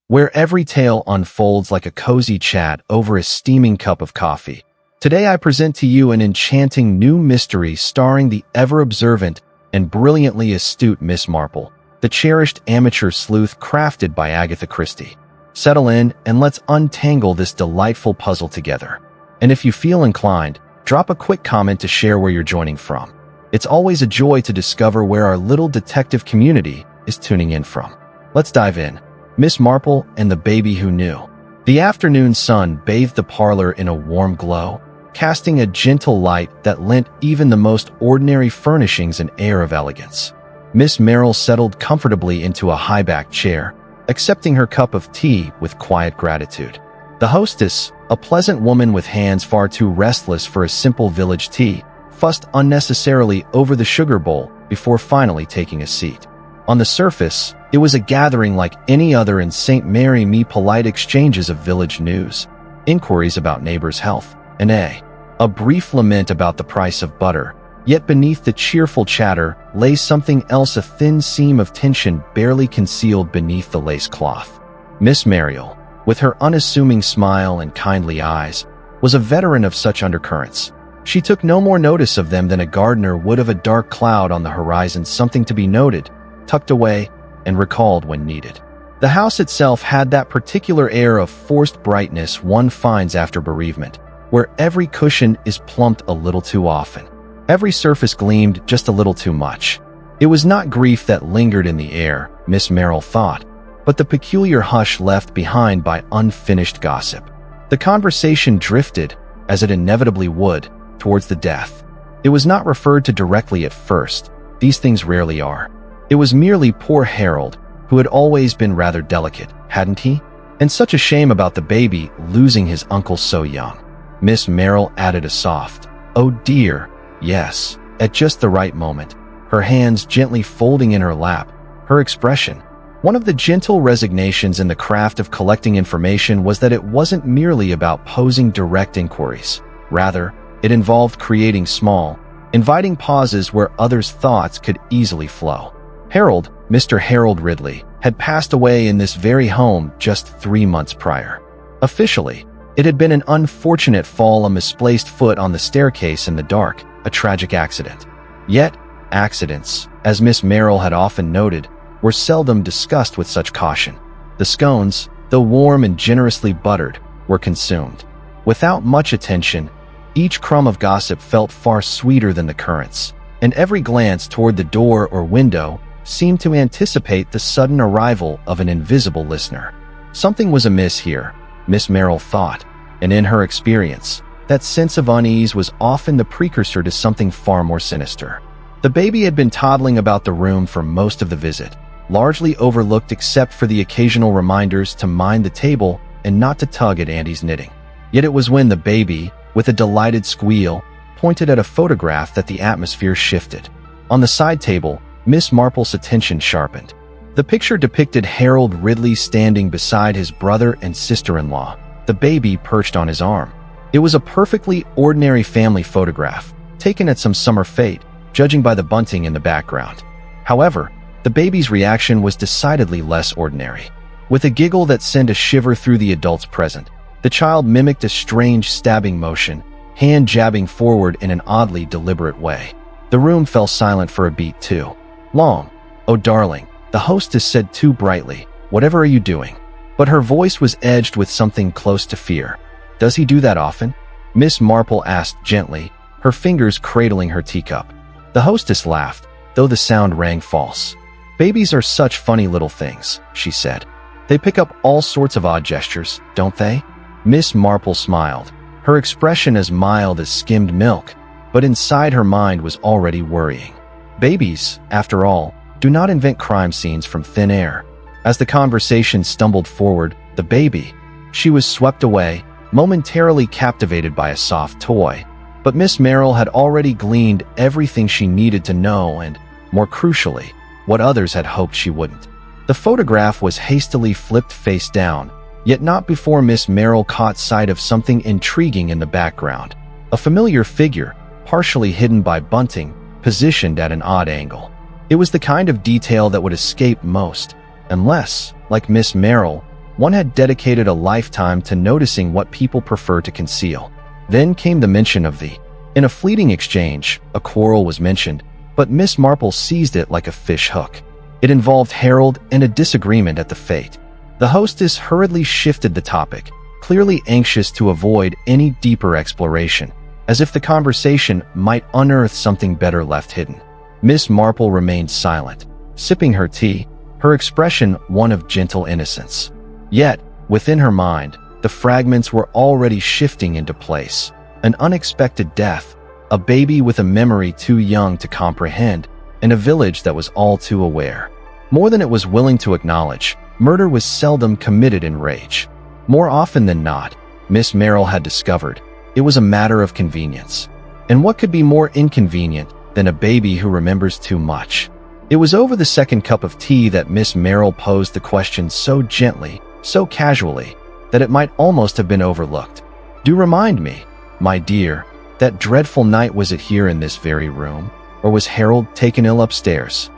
where every tale unfolds like a cozy chat over a steaming cup of coffee. Today I present to you an enchanting new mystery starring the ever-observant and brilliantly astute Miss Marple, the cherished amateur sleuth crafted by Agatha Christie. Settle in and let's untangle this delightful puzzle together. And if you feel inclined, drop a quick comment to share where you're joining from. It's always a joy to discover where our little detective community is tuning in from. Let's dive in. Miss Marple and the Baby Who Knew. The afternoon sun bathed the parlor in a warm glow, casting a gentle light that lent even the most ordinary furnishings an air of elegance. Miss Marple settled comfortably into a high-backed chair, accepting her cup of tea with quiet gratitude. The hostess, a pleasant woman with hands far too restless for a simple village tea, fussed unnecessarily over the sugar bowl before finally taking a seat. On the surface, it was a gathering like any other in St. Mary me polite exchanges of village news, inquiries about neighbors' health, and a brief lament about the price of butter. Yet beneath the cheerful chatter lay something else, a thin seam of tension barely concealed beneath the lace cloth. Miss Marple, with her unassuming smile and kindly eyes, was a veteran of such undercurrents. She took no more notice of them than a gardener would of a dark cloud on the horizon, something to be noted, tucked away, and recalled when needed. The house itself had that particular air of forced brightness one finds after bereavement, where every cushion is plumped a little too often. Every surface gleamed just a little too much. It was not grief that lingered in the air, Miss Marple thought, but the peculiar hush left behind by unfinished gossip. The conversation drifted, as it inevitably would, towards the death. It was not referred to directly at first. These things rarely are. It was merely poor Harold, who had always been rather delicate, hadn't he? And such a shame about the baby losing his uncle so young. Miss Marple added a soft, "Oh dear, yes," at just the right moment, her hands gently folding in her lap, her expression. One of the gentle resignations in the craft of collecting information was that it wasn't merely about posing direct inquiries. Rather, it involved creating small, inviting pauses where others' thoughts could easily flow. Harold, Mr. Harold Ridley, had passed away in this very home just 3 months prior. Officially, it had been an unfortunate fall, a misplaced foot on the staircase in the dark, a tragic accident. Yet, accidents, as Miss Marple had often noted, were seldom discussed with such caution. The scones, though warm and generously buttered, were consumed. Without much attention, each crumb of gossip felt far sweeter than the currants, and every glance toward the door or window seemed to anticipate the sudden arrival of an invisible listener. Something was amiss here, Miss Marple thought, and in her experience, that sense of unease was often the precursor to something far more sinister. The baby had been toddling about the room for most of the visit, largely overlooked except for the occasional reminders to mind the table and not to tug at Andy's knitting. Yet it was when the baby, with a delighted squeal, pointed at a photograph that the atmosphere shifted. On the side table, Miss Marple's attention sharpened. The picture depicted Harold Ridley standing beside his brother and sister-in-law, the baby perched on his arm. It was a perfectly ordinary family photograph, taken at some summer fete, judging by the bunting in the background. However, the baby's reaction was decidedly less ordinary. With a giggle that sent a shiver through the adults present, the child mimicked a strange stabbing motion, hand jabbing forward in an oddly deliberate way. The room fell silent for a beat too long. "Oh, darling," the hostess said too brightly, "whatever are you doing?" But her voice was edged with something close to fear. "Does he do that often?" Miss Marple asked gently, her fingers cradling her teacup. The hostess laughed, though the sound rang false. "Babies are such funny little things," she said. "They pick up all sorts of odd gestures, don't they?" Miss Marple smiled, her expression as mild as skimmed milk, but inside her mind was already worrying. Babies, after all, do not invent crime scenes from thin air. As the conversation stumbled forward, the baby, she was swept away, momentarily captivated by a soft toy. But Miss Marple had already gleaned everything she needed to know and, more crucially, what others had hoped she wouldn't. The photograph was hastily flipped face down, yet not before Miss Marple caught sight of something intriguing in the background. A familiar figure, partially hidden by bunting, positioned at an odd angle. It was the kind of detail that would escape most, unless, like Miss Marple, One had dedicated a lifetime to noticing what people prefer to conceal. Then came the mention of the. In a fleeting exchange, a quarrel was mentioned, but Miss Marple seized it like a fish hook. It involved Harold and a disagreement at the fete. The hostess hurriedly shifted the topic, clearly anxious to avoid any deeper exploration, as if the conversation might unearth something better left hidden. Miss Marple remained silent, sipping her tea, her expression one of gentle innocence. Yet, within her mind, the fragments were already shifting into place. An unexpected death, a baby with a memory too young to comprehend, and a village that was all too aware. More than it was willing to acknowledge, murder was seldom committed in rage. More often than not, Miss Marple had discovered, it was a matter of convenience. And what could be more inconvenient than a baby who remembers too much? It was over the second cup of tea that Miss Marple posed the question so gently, so casually, that it might almost have been overlooked. Do remind me, my dear, that dreadful night, was it here in this very room, or was Harold taken ill upstairs?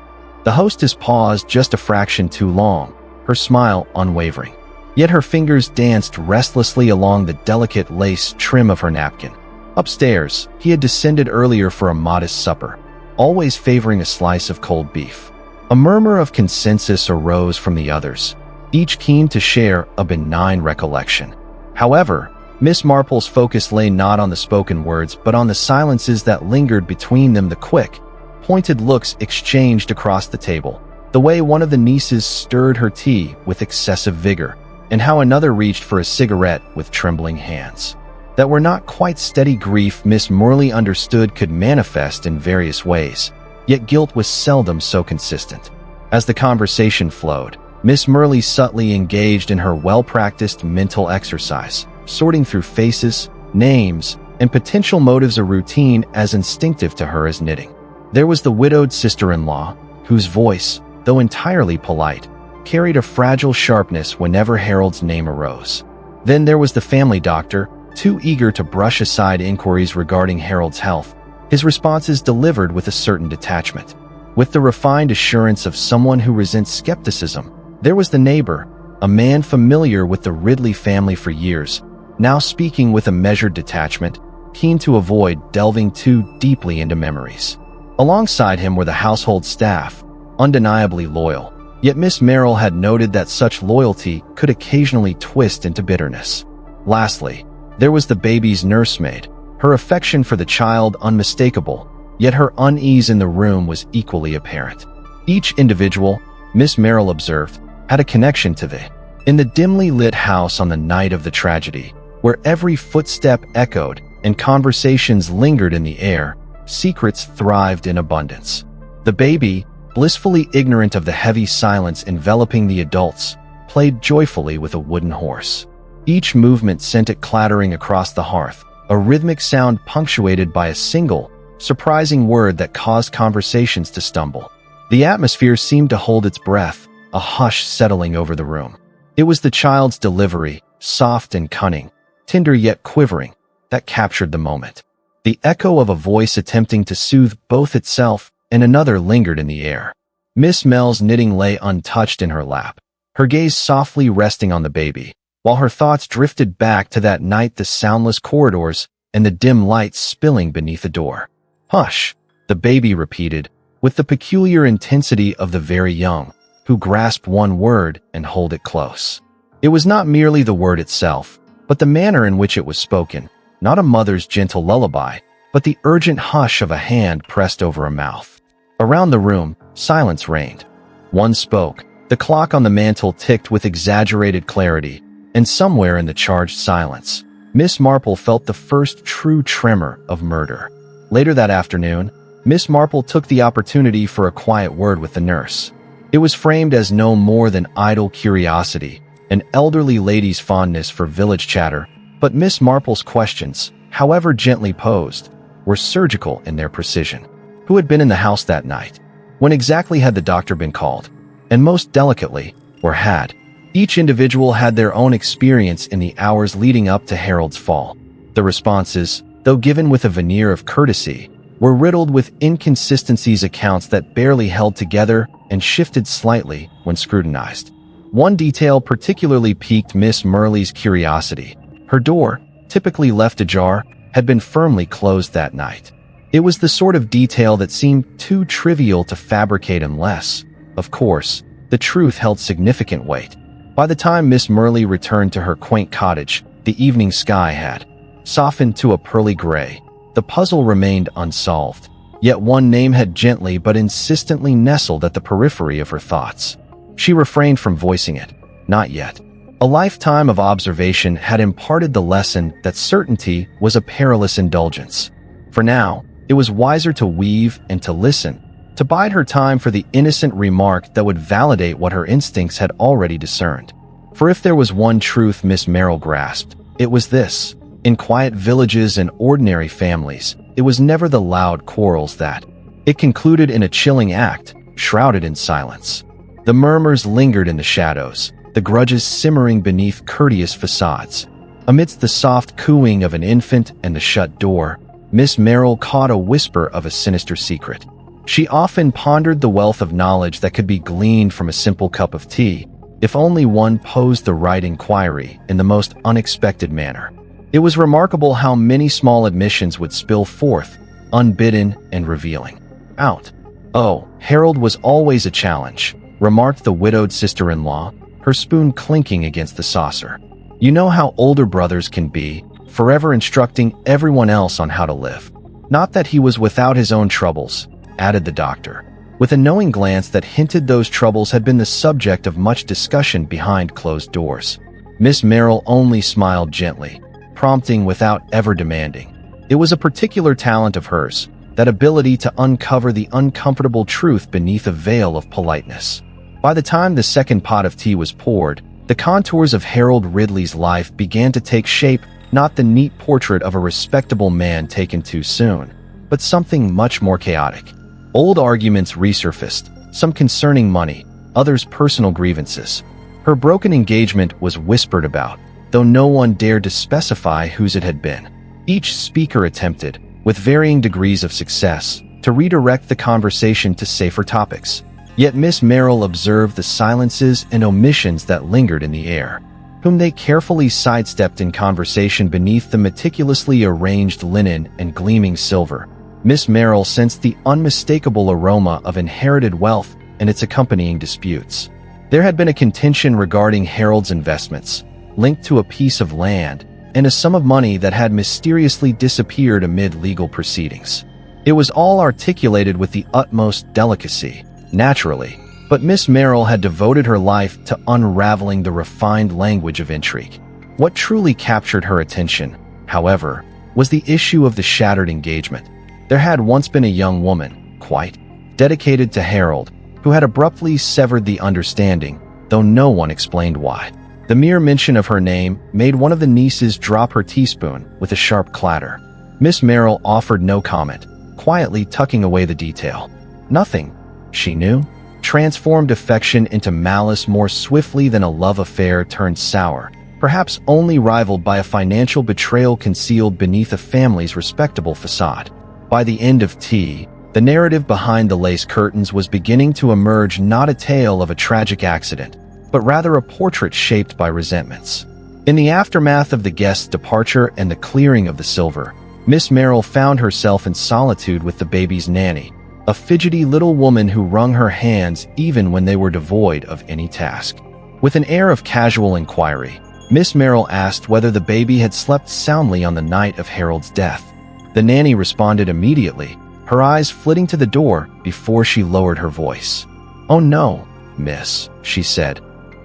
The hostess paused just a fraction too long, her smile unwavering. Yet her fingers danced restlessly along the delicate lace trim of her napkin. Upstairs, he had descended earlier for a modest supper, always favoring a slice of cold beef. A murmur of consensus arose from the others, each keen to share a benign recollection. However, Miss Marple's focus lay not on the spoken words but on the silences that lingered between them, the quick, pointed looks exchanged across the table, the way one of the nieces stirred her tea with excessive vigor, and how another reached for a cigarette with trembling hands. That were not quite steady. Grief, Miss Marple understood, could manifest in various ways, yet guilt was seldom so consistent. As the conversation flowed, Miss Marple subtly engaged in her well-practiced mental exercise, sorting through faces, names, and potential motives, a routine as instinctive to her as knitting. There was the widowed sister-in-law, whose voice, though entirely polite, carried a fragile sharpness whenever Harold's name arose. Then there was the family doctor, too eager to brush aside inquiries regarding Harold's health, his responses delivered with a certain detachment. With the refined assurance of someone who resents skepticism, there was the neighbor, a man familiar with the Ridley family for years, now speaking with a measured detachment, keen to avoid delving too deeply into memories. Alongside him were the household staff, undeniably loyal, yet Miss Marple had noted that such loyalty could occasionally twist into bitterness. Lastly, there was the baby's nursemaid, her affection for the child unmistakable, yet her unease in the room was equally apparent. Each individual, Miss Marple observed, had a connection to the. In the dimly lit house on the night of the tragedy, where every footstep echoed and conversations lingered in the air, secrets thrived in abundance. The baby, blissfully ignorant of the heavy silence enveloping the adults, played joyfully with a wooden horse. Each movement sent it clattering across the hearth, a rhythmic sound punctuated by a single, surprising word that caused conversations to stumble. The atmosphere seemed to hold its breath, a hush settling over the room. It was the child's delivery, soft and cunning, tender yet quivering, that captured the moment. The echo of a voice attempting to soothe both itself and another lingered in the air. Miss Marple's knitting lay untouched in her lap, her gaze softly resting on the baby, while her thoughts drifted back to that night, the soundless corridors and the dim lights spilling beneath the door. "Hush," the baby repeated, with the peculiar intensity of the very young, who grasp one word and hold it close. It was not merely the word itself, but the manner in which it was spoken, not a mother's gentle lullaby, but the urgent hush of a hand pressed over a mouth. Around the room, silence reigned. One spoke. The clock on the mantel ticked with exaggerated clarity, and somewhere in the charged silence, Miss Marple felt the first true tremor of murder. Later that afternoon, Miss Marple took the opportunity for a quiet word with the nurse. It was framed as no more than idle curiosity, an elderly lady's fondness for village chatter, but Miss Marple's questions, however gently posed, were surgical in their precision. Who had been in the house that night? When exactly had the doctor been called? And most delicately, where had? Each individual had their own experience in the hours leading up to Harold's fall. The responses, though given with a veneer of courtesy, were riddled with inconsistencies, accounts that barely held together and shifted slightly when scrutinized. One detail particularly piqued Miss Murley's curiosity. Her door, typically left ajar, had been firmly closed that night. It was the sort of detail that seemed too trivial to fabricate unless, of course, the truth held significant weight. By the time Miss Murley returned to her quaint cottage, the evening sky had softened to a pearly gray. The puzzle remained unsolved, yet one name had gently but insistently nestled at the periphery of her thoughts. She refrained from voicing it. Not yet. A lifetime of observation had imparted the lesson that certainty was a perilous indulgence. For now, it was wiser to weave and to listen, to bide her time for the innocent remark that would validate what her instincts had already discerned. For if there was one truth Miss Marple grasped, it was this. In quiet villages and ordinary families, it was never the loud quarrels that it concluded in a chilling act, shrouded in silence. The murmurs lingered in the shadows, the grudges simmering beneath courteous facades. Amidst the soft cooing of an infant and the shut door, Miss Marple caught a whisper of a sinister secret. She often pondered the wealth of knowledge that could be gleaned from a simple cup of tea, if only one posed the right inquiry in the most unexpected manner. It was remarkable how many small admissions would spill forth, unbidden and revealing. Out. Oh, Harold was always a challenge, remarked the widowed sister-in-law, her spoon clinking against the saucer. You know how older brothers can be, forever instructing everyone else on how to live. Not that he was without his own troubles, added the doctor, with a knowing glance that hinted those troubles had been the subject of much discussion behind closed doors. Miss Marple only smiled gently, prompting without ever demanding. It was a particular talent of hers, that ability to uncover the uncomfortable truth beneath a veil of politeness. By the time the second pot of tea was poured, the contours of Harold Ridley's life began to take shape, not the neat portrait of a respectable man taken too soon, but something much more chaotic. Old arguments resurfaced, some concerning money, others personal grievances. Her broken engagement was whispered about, though no one dared to specify whose it had been. Each speaker attempted, with varying degrees of success, to redirect the conversation to safer topics. Yet Miss Marple observed the silences and omissions that lingered in the air, whom they carefully sidestepped in conversation beneath the meticulously arranged linen and gleaming silver. Miss Marple sensed the unmistakable aroma of inherited wealth and its accompanying disputes. There had been a contention regarding Harold's investments, linked to a piece of land and a sum of money that had mysteriously disappeared amid legal proceedings. It was all articulated with the utmost delicacy, naturally, but Miss Marple had devoted her life to unraveling the refined language of intrigue. What truly captured her attention, however, was the issue of the shattered engagement. There had once been a young woman, quite dedicated to Harold, who had abruptly severed the understanding, though no one explained why. The mere mention of her name made one of the nieces drop her teaspoon with a sharp clatter. Miss Marple offered no comment, quietly tucking away the detail. Nothing, she knew, transformed affection into malice more swiftly than a love affair turned sour, perhaps only rivaled by a financial betrayal concealed beneath a family's respectable facade. By the end of tea, the narrative behind the lace curtains was beginning to emerge, not a tale of a tragic accident, but rather a portrait shaped by resentments. In the aftermath of the guest's departure and the clearing of the silver, Miss Marple found herself in solitude with the baby's nanny, a fidgety little woman who wrung her hands even when they were devoid of any task. With an air of casual inquiry, Miss Marple asked whether the baby had slept soundly on the night of Harold's death. The nanny responded immediately, her eyes flitting to the door before she lowered her voice. "Oh no, miss," she said.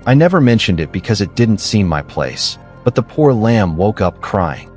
"I never mentioned it because it didn't seem my place, but the poor lamb woke up crying."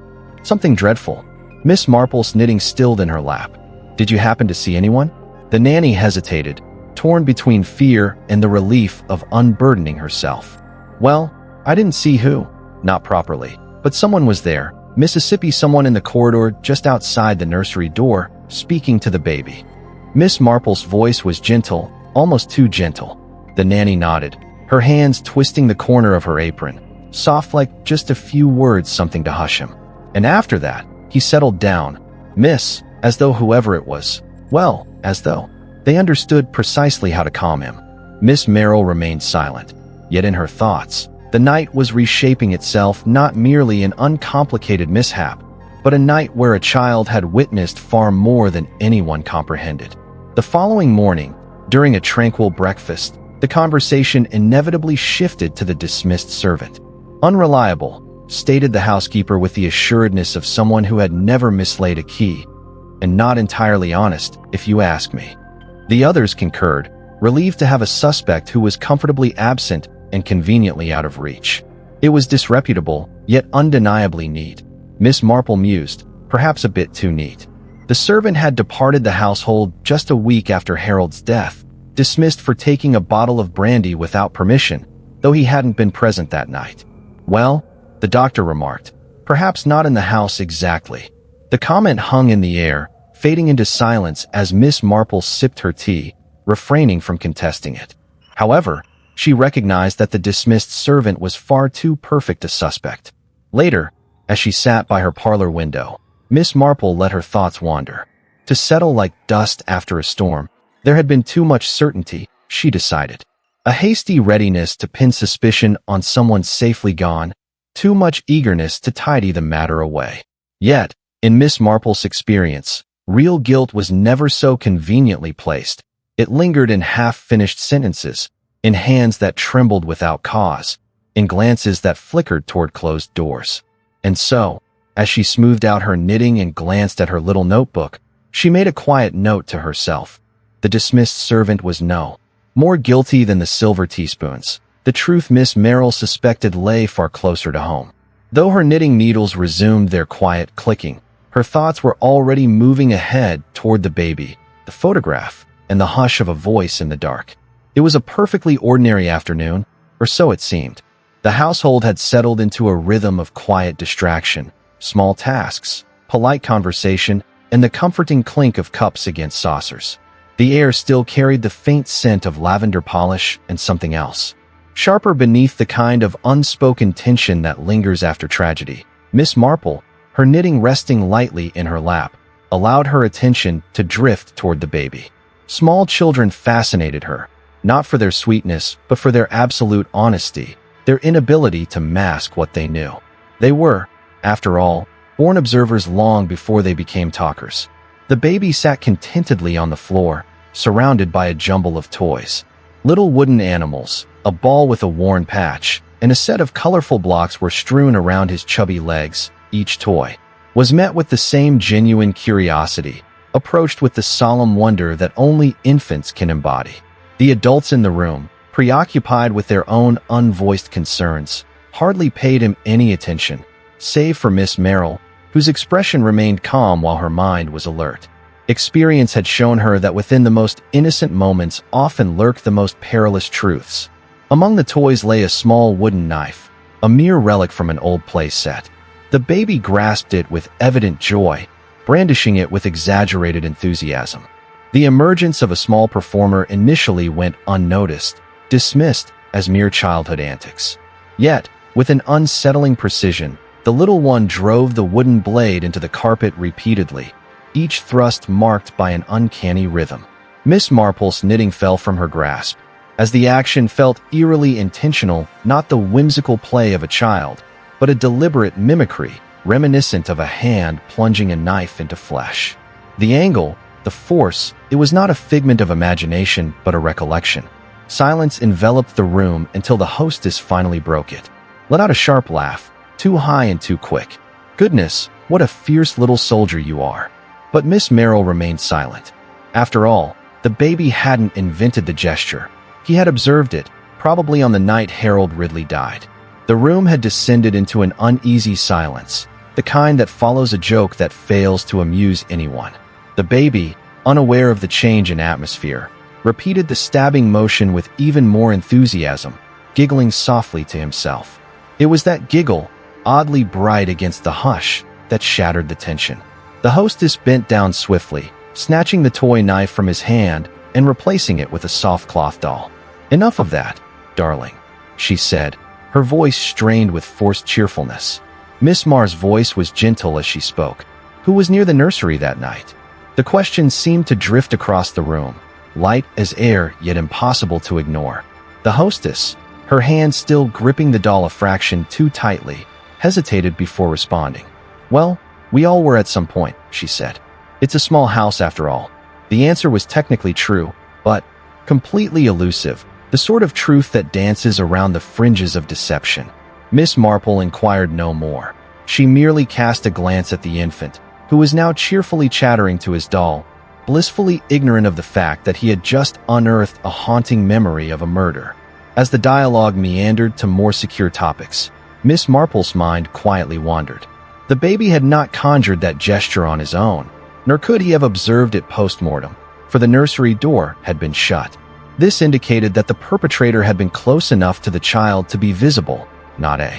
"Something dreadful." Miss Marple's knitting stilled in her lap. "Did you happen to see anyone?" The nanny hesitated, torn between fear and the relief of unburdening herself. "Well, I didn't see who. Not properly. But someone was there. Mississippi, someone in the corridor just outside the nursery door, speaking to the baby." Miss Marple's voice was gentle, almost too gentle. The nanny nodded, her hands twisting the corner of her apron, soft like just a few words, something to hush him. And after that, he settled down, "Miss," as though whoever it was, well, as though they understood precisely how to calm him. Miss Marple remained silent. Yet in her thoughts, the night was reshaping itself, not merely an uncomplicated mishap, but a night where a child had witnessed far more than anyone comprehended. The following morning, during a tranquil breakfast, the conversation inevitably shifted to the dismissed servant. "Unreliable," stated the housekeeper with the assuredness of someone who had never mislaid a key, "and not entirely honest, if you ask me." The others concurred, relieved to have a suspect who was comfortably absent and conveniently out of reach. It was disreputable, yet undeniably neat. Miss Marple mused, perhaps a bit too neat. The servant had departed the household just a week after Harold's death, dismissed for taking a bottle of brandy without permission, though he hadn't been present that night. "Well," the doctor remarked, "perhaps not in the house exactly." The comment hung in the air, fading into silence as Miss Marple sipped her tea, refraining from contesting it. However, she recognized that the dismissed servant was far too perfect a suspect. Later, as she sat by her parlor window, Miss Marple let her thoughts wander. To settle like dust after a storm, there had been too much certainty, she decided. A hasty readiness to pin suspicion on someone safely gone, too much eagerness to tidy the matter away. Yet, in Miss Marple's experience, real guilt was never so conveniently placed. It lingered in half-finished sentences, in hands that trembled without cause, in glances that flickered toward closed doors. And so, as she smoothed out her knitting and glanced at her little notebook, she made a quiet note to herself. The dismissed servant was more guilty than the silver teaspoons. The truth Miss Merrill suspected lay far closer to home. Though her knitting needles resumed their quiet clicking, her thoughts were already moving ahead toward the baby, the photograph, and the hush of a voice in the dark. It was a perfectly ordinary afternoon, or so it seemed. The household had settled into a rhythm of quiet distraction, small tasks, polite conversation, and the comforting clink of cups against saucers. The air still carried the faint scent of lavender polish and something else, sharper beneath the kind of unspoken tension that lingers after tragedy. Miss Marple, her knitting resting lightly in her lap, allowed her attention to drift toward the baby. Small children fascinated her, not for their sweetness, but for their absolute honesty, their inability to mask what they knew. They were, after all, born observers long before they became talkers. The baby sat contentedly on the floor, surrounded by a jumble of toys. Little wooden animals, a ball with a worn patch, and a set of colorful blocks were strewn around his chubby legs. Each toy was met with the same genuine curiosity, approached with the solemn wonder that only infants can embody. The adults in the room, preoccupied with their own unvoiced concerns, hardly paid him any attention, save for Miss Merrill, whose expression remained calm while her mind was alert. Experience had shown her that within the most innocent moments often lurk the most perilous truths. Among the toys lay a small wooden knife, a mere relic from an old play set. The baby grasped it with evident joy, brandishing it with exaggerated enthusiasm. The emergence of a small performer initially went unnoticed, dismissed as mere childhood antics. Yet, with an unsettling precision, the little one drove the wooden blade into the carpet repeatedly, each thrust marked by an uncanny rhythm. Miss Marple's knitting fell from her grasp, as the action felt eerily intentional, not the whimsical play of a child, but a deliberate mimicry, reminiscent of a hand plunging a knife into flesh. The angle, the force, it was not a figment of imagination, but a recollection. Silence enveloped the room until the hostess finally broke it. Let out a sharp laugh, too high and too quick. "Goodness, what a fierce little soldier you are." But Miss Merrill remained silent. After all, the baby hadn't invented the gesture. He had observed it, probably on the night Harold Ridley died. The room had descended into an uneasy silence, the kind that follows a joke that fails to amuse anyone. The baby, unaware of the change in atmosphere, repeated the stabbing motion with even more enthusiasm, giggling softly to himself. It was that giggle, oddly bright against the hush, that shattered the tension. The hostess bent down swiftly, snatching the toy knife from his hand and replacing it with a soft cloth doll. "Enough of that, darling," she said, her voice strained with forced cheerfulness. Miss Marr's voice was gentle as she spoke. Who was near the nursery that night? The question seemed to drift across the room, light as air yet impossible to ignore. The hostess, Her hand still gripping the doll a fraction too tightly, hesitated before responding. "Well, we all were at some point," she said. "It's a small house after all." The answer was technically true, but completely elusive, the sort of truth that dances around the fringes of deception. Miss Marple inquired no more. She merely cast a glance at the infant, who was now cheerfully chattering to his doll, blissfully ignorant of the fact that he had just unearthed a haunting memory of a murder. As the dialogue meandered to more secure topics, Miss Marple's mind quietly wandered. The baby had not conjured that gesture on his own, nor could he have observed it post-mortem, for the nursery door had been shut. This indicated that the perpetrator had been close enough to the child to be visible, not a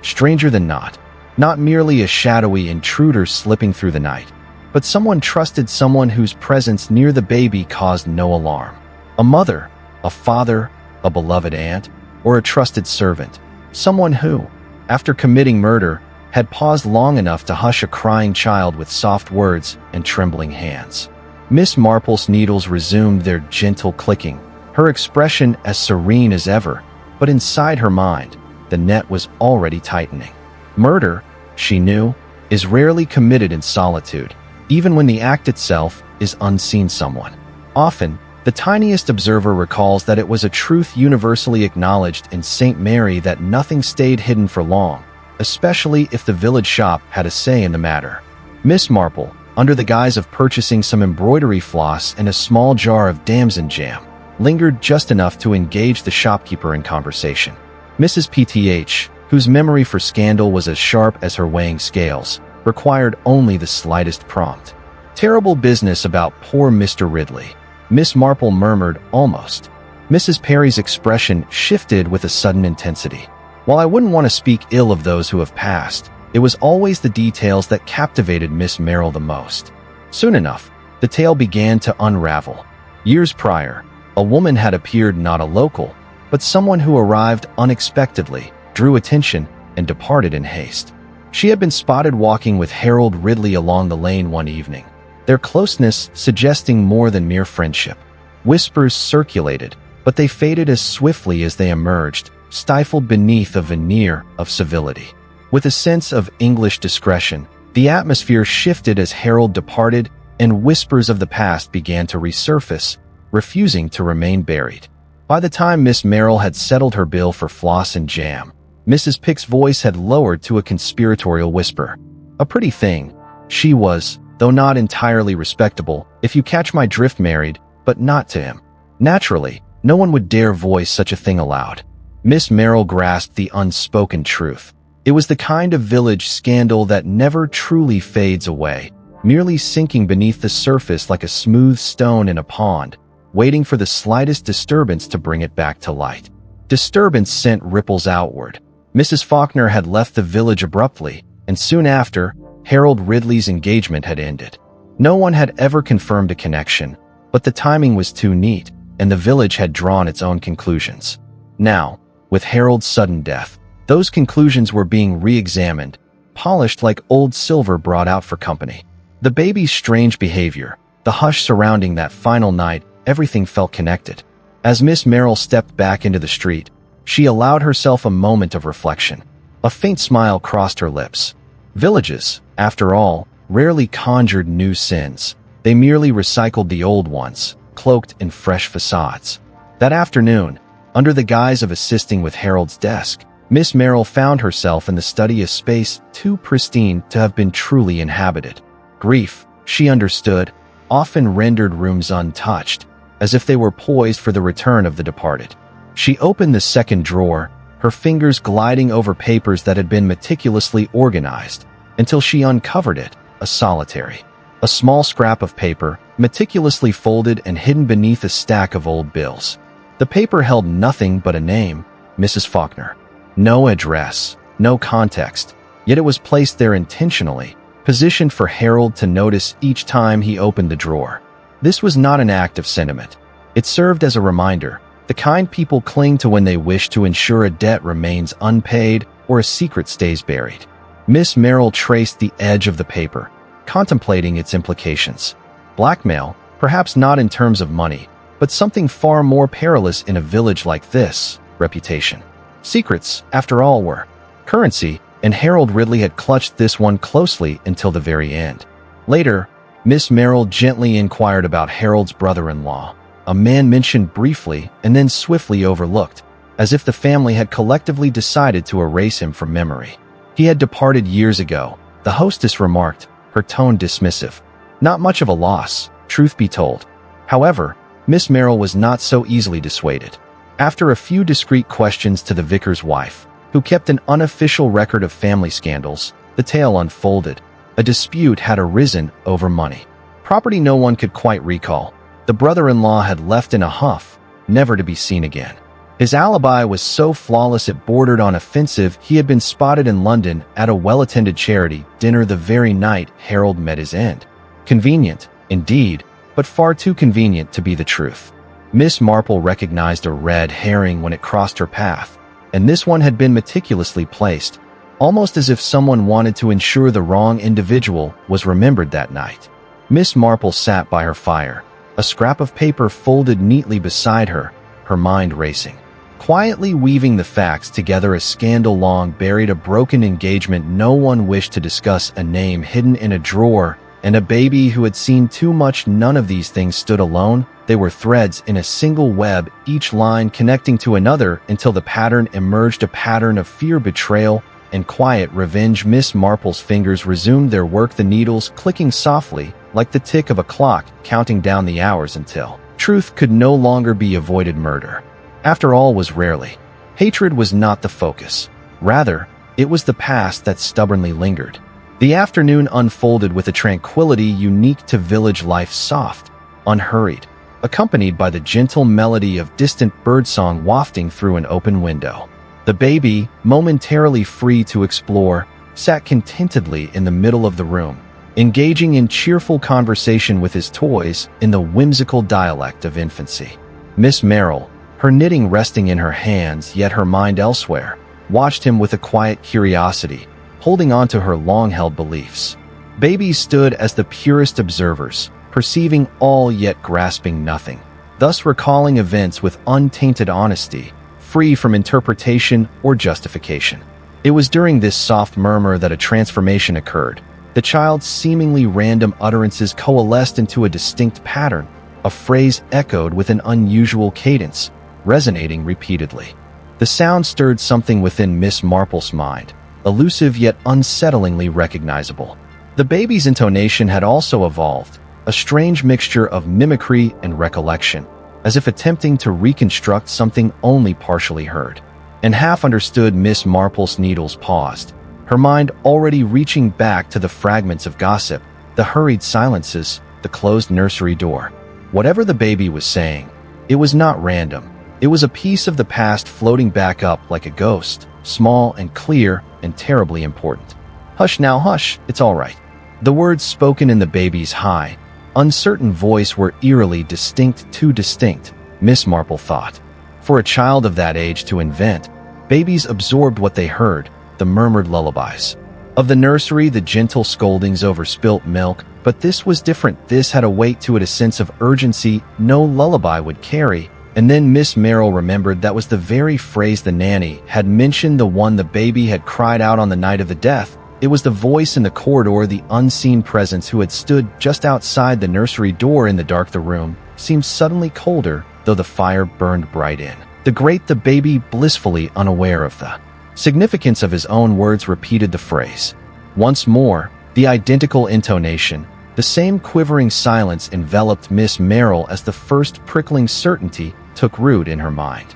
stranger than not merely a shadowy intruder slipping through the night, but someone trusted, someone whose presence near the baby caused no alarm. A mother, a father, a beloved aunt, or a trusted servant. Someone who, after committing murder, had paused long enough to hush a crying child with soft words and trembling hands. Miss Marple's needles resumed their gentle clicking, her expression as serene as ever, but inside her mind, the net was already tightening. Murder, she knew, is rarely committed in solitude, even when the act itself is unseen someone. Often, the tiniest observer recalls that it was a truth universally acknowledged in St. Mary that nothing stayed hidden for long, especially if the village shop had a say in the matter. Miss Marple, under the guise of purchasing some embroidery floss and a small jar of damson jam, lingered just enough to engage the shopkeeper in conversation. Mrs. PTH, whose memory for scandal was as sharp as her weighing scales, required only the slightest prompt. "Terrible business about poor Mr. Ridley," Miss Marple murmured almost. Mrs. Perry's expression shifted with a sudden intensity. While I wouldn't want to speak ill of those who have passed, it was always the details that captivated Miss Merrill the most. Soon enough, the tale began to unravel. Years prior, a woman had appeared, not a local, but someone who arrived unexpectedly, drew attention, and departed in haste. She had been spotted walking with Harold Ridley along the lane one evening, their closeness suggesting more than mere friendship. Whispers circulated, but they faded as swiftly as they emerged, stifled beneath a veneer of civility. With a sense of English discretion, the atmosphere shifted as Harold departed, and whispers of the past began to resurface, refusing to remain buried. By the time Miss Merrill had settled her bill for floss and jam, Mrs. Pick's voice had lowered to a conspiratorial whisper. A pretty thing. She was, though not entirely respectable, if you catch my drift, married, but not to him. Naturally, no one would dare voice such a thing aloud. Miss Merrill grasped the unspoken truth. It was the kind of village scandal that never truly fades away, merely sinking beneath the surface like a smooth stone in a pond, waiting for the slightest disturbance to bring it back to light. Disturbance sent ripples outward. Mrs. Faulkner had left the village abruptly, and soon after, Harold Ridley's engagement had ended. No one had ever confirmed a connection, but the timing was too neat, and the village had drawn its own conclusions. Now, with Harold's sudden death, those conclusions were being re-examined, polished like old silver brought out for company. The baby's strange behavior, the hush surrounding that final night, everything felt connected. As Miss Merrill stepped back into the street, she allowed herself a moment of reflection. A faint smile crossed her lips. Villages, after all, rarely conjured new sins. They merely recycled the old ones, cloaked in fresh facades. That afternoon, under the guise of assisting with Harold's desk, Miss Merrill found herself in the study, a space too pristine to have been truly inhabited. Grief, she understood, often rendered rooms untouched, as if they were poised for the return of the departed. She opened the second drawer, her fingers gliding over papers that had been meticulously organized, until she uncovered it, a small scrap of paper, meticulously folded and hidden beneath a stack of old bills. The paper held nothing but a name, Mrs. Faulkner. No address, no context, yet it was placed there intentionally, positioned for Harold to notice each time he opened the drawer. This was not an act of sentiment. It served as a reminder, the kind people cling to when they wish to ensure a debt remains unpaid or a secret stays buried. Miss Merrill traced the edge of the paper, contemplating its implications. Blackmail, perhaps not in terms of money, but something far more perilous in a village like this, reputation. Secrets, after all, were currency, and Harold Ridley had clutched this one closely until the very end. Later, Miss Marple gently inquired about Harold's brother-in-law, a man mentioned briefly and then swiftly overlooked, as if the family had collectively decided to erase him from memory. He had departed years ago, the hostess remarked, her tone dismissive. Not much of a loss, truth be told. However, Miss Marple was not so easily dissuaded. After a few discreet questions to the vicar's wife, who kept an unofficial record of family scandals, the tale unfolded. A dispute had arisen over money. Property no one could quite recall. The brother-in-law had left in a huff, never to be seen again. His alibi was so flawless it bordered on offensive. He had been spotted in London at a well-attended charity dinner the very night Harold met his end. Convenient, indeed, but far too convenient to be the truth. Miss Marple recognized a red herring when it crossed her path, and this one had been meticulously placed, almost as if someone wanted to ensure the wrong individual was remembered that night. Miss Marple sat by her fire, a scrap of paper folded neatly beside her, her mind racing. Quietly weaving the facts together, a scandal long buried, a broken engagement no one wished to discuss, a name hidden in a drawer, and a baby who had seen too much. None of these things stood alone. They were threads in a single web, each line connecting to another until the pattern emerged, a pattern of fear, betrayal, and quiet revenge. Miss Marple's fingers resumed their work, the needles clicking softly, like the tick of a clock, counting down the hours until truth could no longer be avoided. Murder, after all, was rarely. Hatred was not the focus. Rather, it was the past that stubbornly lingered. The afternoon unfolded with a tranquility unique to village life, soft, unhurried, accompanied by the gentle melody of distant birdsong wafting through an open window. The baby, momentarily free to explore, sat contentedly in the middle of the room, engaging in cheerful conversation with his toys in the whimsical dialect of infancy. Miss Marple, her knitting resting in her hands yet her mind elsewhere, watched him with a quiet curiosity, holding on to her long-held beliefs. Babies stood as the purest observers, perceiving all yet grasping nothing, thus recalling events with untainted honesty, free from interpretation or justification. It was during this soft murmur that a transformation occurred. The child's seemingly random utterances coalesced into a distinct pattern, a phrase echoed with an unusual cadence, resonating repeatedly. The sound stirred something within Miss Marple's mind, elusive yet unsettlingly recognizable. The baby's intonation had also evolved, a strange mixture of mimicry and recollection, as if attempting to reconstruct something only partially heard. And half understood. Miss Marple's needles paused, her mind already reaching back to the fragments of gossip, the hurried silences, the closed nursery door. Whatever the baby was saying, it was not random. It was a piece of the past floating back up like a ghost, small and clear and terribly important. "Hush now, hush, it's all right." The words spoken in the baby's high, uncertain voice were eerily distinct, too distinct, Miss Marple thought. For a child of that age to invent, babies absorbed what they heard, the murmured lullabies of the nursery, the gentle scoldings over spilt milk, but this was different. This had a weight to it, a sense of urgency no lullaby would carry. And then Miss Marple remembered that was the very phrase the nanny had mentioned, the one the baby had cried out on the night of the death. It was the voice in the corridor, the unseen presence who had stood just outside the nursery door in the dark. The room seemed suddenly colder, though the fire burned bright in the baby, blissfully unaware of the significance of his own words, repeated the phrase. Once more, the identical intonation, the same quivering silence enveloped Miss Marple as the first prickling certainty took root in her mind.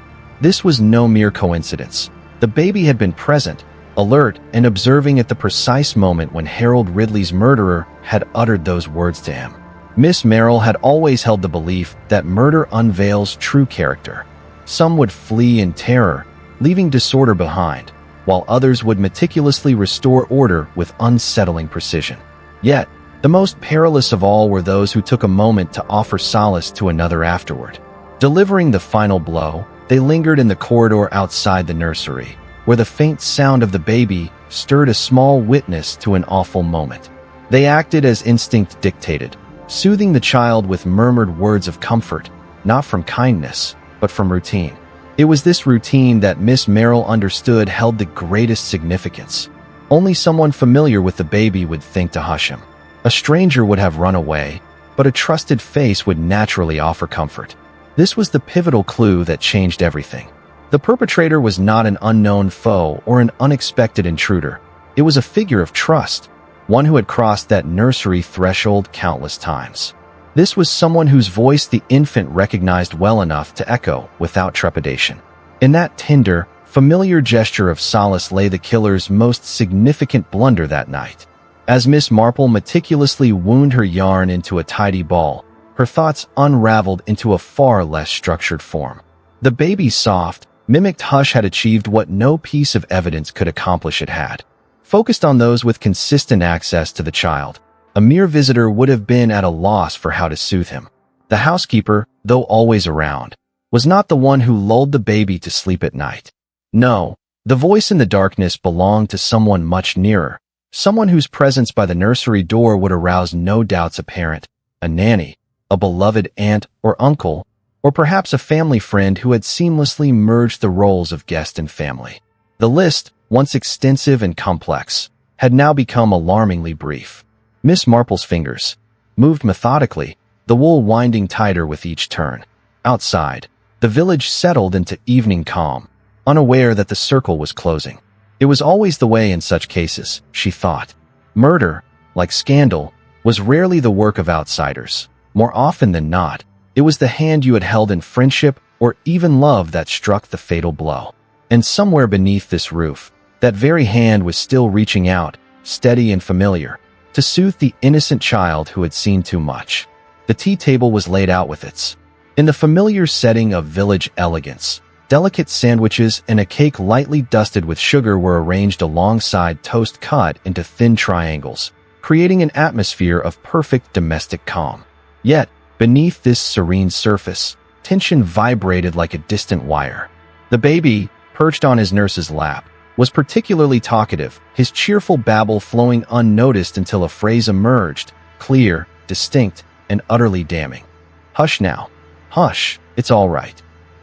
This was no mere coincidence. The baby had been present, alert and observing at the precise moment when Harold Ridley's murderer had uttered those words to him. Miss Marple had always held the belief that murder unveils true character. Some would flee in terror, leaving disorder behind, while others would meticulously restore order with unsettling precision. Yet, the most perilous of all were those who took a moment to offer solace to another afterward. Delivering the final blow, they lingered in the corridor outside the nursery, where the faint sound of the baby stirred a small witness to an awful moment. They acted as instinct dictated, soothing the child with murmured words of comfort, not from kindness, but from routine. It was this routine that Miss Marple understood held the greatest significance. Only someone familiar with the baby would think to hush him. A stranger would have run away, but a trusted face would naturally offer comfort. This was the pivotal clue that changed everything. The perpetrator was not an unknown foe or an unexpected intruder. It was a figure of trust, one who had crossed that nursery threshold countless times. This was someone whose voice the infant recognized well enough to echo without trepidation. In that tender, familiar gesture of solace lay the killer's most significant blunder that night. As Miss Marple meticulously wound her yarn into a tidy ball, her thoughts unraveled into a far less structured form. The baby's soft, mimicked hush had achieved what no piece of evidence could accomplish it had. Focused on those with consistent access to the child, a mere visitor would have been at a loss for how to soothe him. The housekeeper, though always around, was not the one who lulled the baby to sleep at night. No, the voice in the darkness belonged to someone much nearer, someone whose presence by the nursery door would arouse no doubts a parent, a nanny, a beloved aunt or uncle, or perhaps a family friend who had seamlessly merged the roles of guest and family. The list, once extensive and complex, had now become alarmingly brief. Miss Marple's fingers moved methodically, the wool winding tighter with each turn. Outside, the village settled into evening calm, unaware that the circle was closing. It was always the way in such cases, she thought. Murder, like scandal, was rarely the work of outsiders. More often than not, it was the hand you had held in friendship or even love that struck the fatal blow. And somewhere beneath this roof, that very hand was still reaching out, steady and familiar, to soothe the innocent child who had seen too much. The tea table was laid out with its, in the familiar setting of village elegance. Delicate sandwiches and a cake lightly dusted with sugar were arranged alongside toast cut into thin triangles, creating an atmosphere of perfect domestic calm. Yet, beneath this serene surface, tension vibrated like a distant wire. The baby, perched on his nurse's lap, was particularly talkative, his cheerful babble flowing unnoticed until a phrase emerged, clear, distinct, and utterly damning. "Hush now. Hush, it's all right."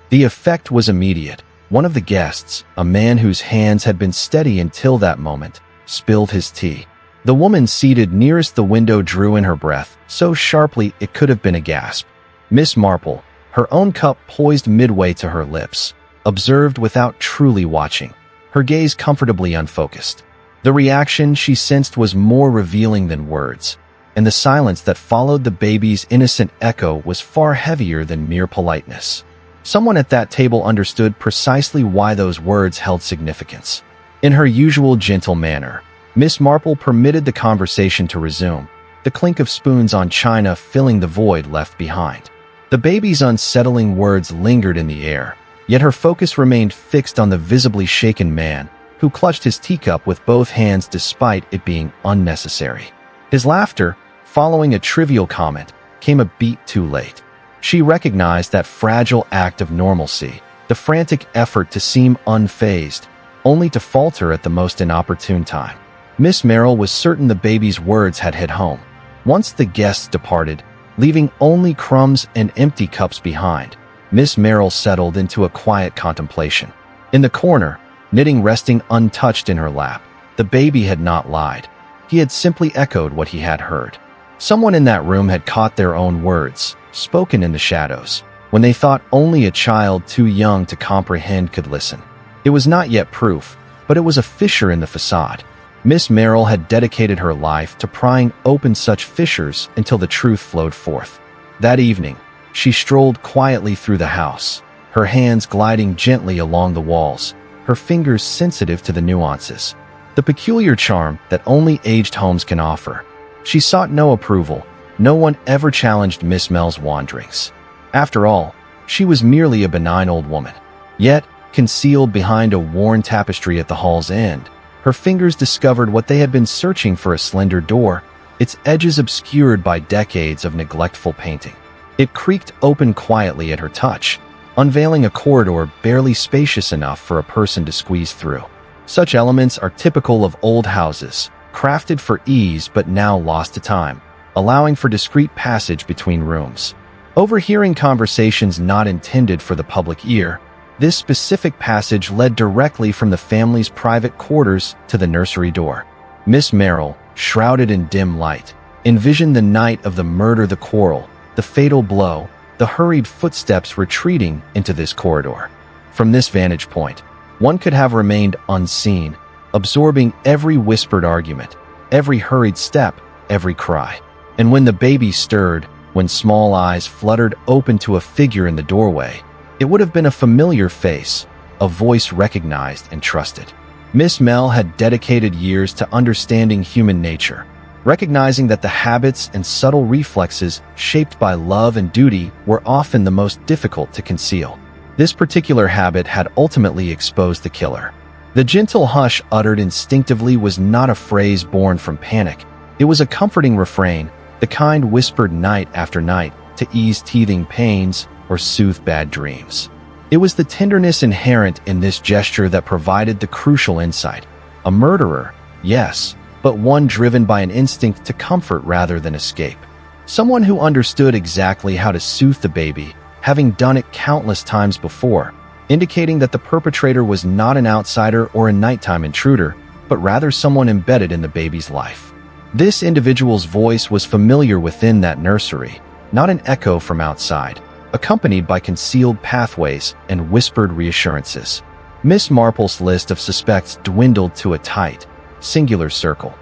The effect was immediate. One of the guests, a man whose hands had been steady until that moment, spilled his tea. The woman seated nearest the window drew in her breath, so sharply it could have been a gasp. Miss Marple, her own cup poised midway to her lips, observed without truly watching, her gaze comfortably unfocused. The reaction she sensed was more revealing than words, and the silence that followed the baby's innocent echo was far heavier than mere politeness. Someone at that table understood precisely why those words held significance. In her usual gentle manner, Miss Marple permitted the conversation to resume, the clink of spoons on china filling the void left behind. The baby's unsettling words lingered in the air, yet her focus remained fixed on the visibly shaken man, who clutched his teacup with both hands despite it being unnecessary. His laughter, following a trivial comment, came a beat too late. She recognized that fragile act of normalcy, the frantic effort to seem unfazed, only to falter at the most inopportune time. Miss Marple was certain the baby's words had hit home. Once the guests departed, leaving only crumbs and empty cups behind, Miss Marple settled into a quiet contemplation. In the corner, knitting resting untouched in her lap, the baby had not lied. He had simply echoed what he had heard. Someone in that room had caught their own words, spoken in the shadows, when they thought only a child too young to comprehend could listen. It was not yet proof, but it was a fissure in the facade. Miss Marple had dedicated her life to prying open such fissures until the truth flowed forth. That evening, she strolled quietly through the house, her hands gliding gently along the walls, her fingers sensitive to the nuances, the peculiar charm that only aged homes can offer. She sought no approval. No one ever challenged Miss Marple's wanderings. After all, she was merely a benign old woman. Yet, concealed behind a worn tapestry at the hall's end, her fingers discovered what they had been searching for: a slender door, its edges obscured by decades of neglectful painting. It creaked open quietly at her touch, unveiling a corridor barely spacious enough for a person to squeeze through. Such elements are typical of old houses, crafted for ease but now lost to time, allowing for discreet passage between rooms. Overhearing conversations not intended for the public ear, This specific passage led directly from the family's private quarters to the nursery door. Miss Marple, shrouded in dim light, envisioned the night of the murder, the quarrel, the fatal blow, the hurried footsteps retreating into this corridor. From this vantage point, one could have remained unseen, absorbing every whispered argument, every hurried step, every cry. And when the baby stirred, when small eyes fluttered open to a figure in the doorway, it would have been a familiar face, a voice recognized and trusted. Miss Mel had dedicated years to understanding human nature, recognizing that the habits and subtle reflexes shaped by love and duty were often the most difficult to conceal. This particular habit had ultimately exposed the killer. The gentle hush uttered instinctively was not a phrase born from panic. It was a comforting refrain, the kind whispered night after night to ease teething pains or soothe bad dreams. It was the tenderness inherent in this gesture that provided the crucial insight. A murderer, yes, but one driven by an instinct to comfort rather than escape. Someone who understood exactly how to soothe the baby, having done it countless times before, indicating that the perpetrator was not an outsider or a nighttime intruder, but rather someone embedded in the baby's life. This individual's voice was familiar within that nursery, not an echo from outside, accompanied by concealed pathways and whispered reassurances. Miss Marple's list of suspects dwindled to a tight, singular circle.